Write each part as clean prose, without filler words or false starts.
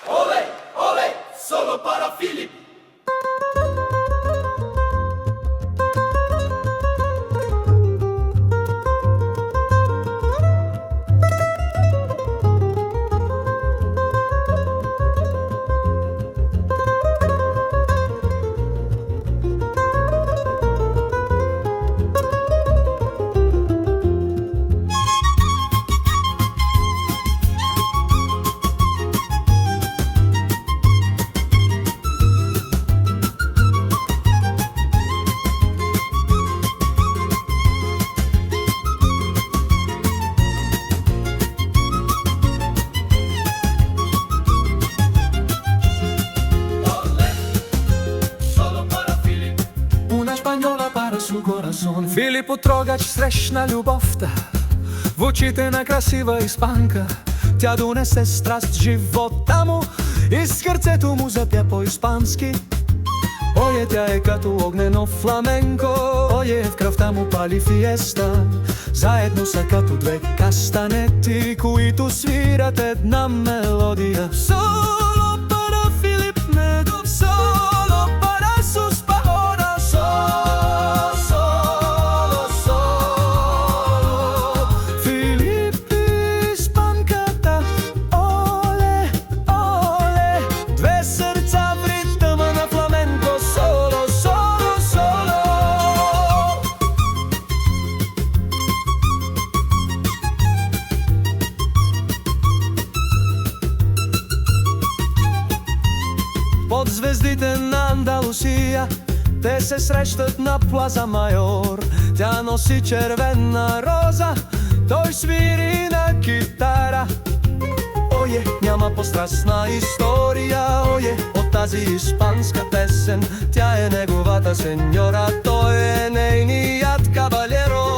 Ole, ole, solo para Filip. Филип Отрогач срещна любовта в очите на красива испанка. Тя донесе страст в живота му и с сърцето му запя по-испански. Ое, тя е като огнено фламенко, ое, в кръвта му пали фиеста. Заедно са като две кастанети, които свират една мелодия. Соло para Filip Medov, соло para sus pahoras. Под звездите на Андалусия те се срещат на Плаза Майор. Тя носи червена роза, той свири на китара. Ое, няма по-страстна история, ое, от тази испанска песен. Тя е неговата сеньора, той е нейният кавалеро.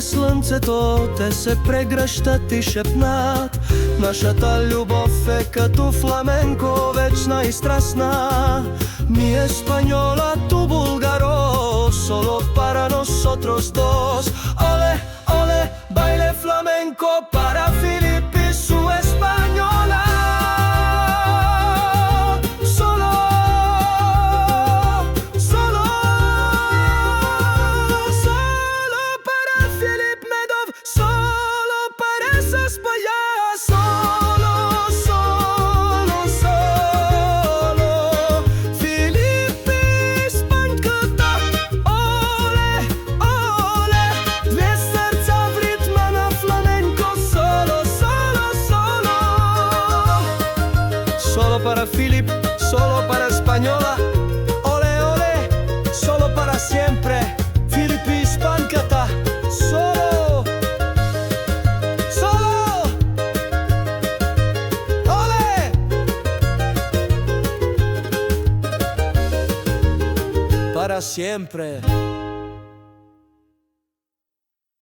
Слънцето, те се прегръщат и шепнат. Нашата любов е като фламенко, вечна и страстна. Mi española, tu búlgaro, solo para nosotros dos. Ole, ole, baile flamenco para Filip y su española. Solo para Filip, solo para española. Ole, ole, solo para siempre. Filip и испанката. Solo, solo. Ole. Para siempre.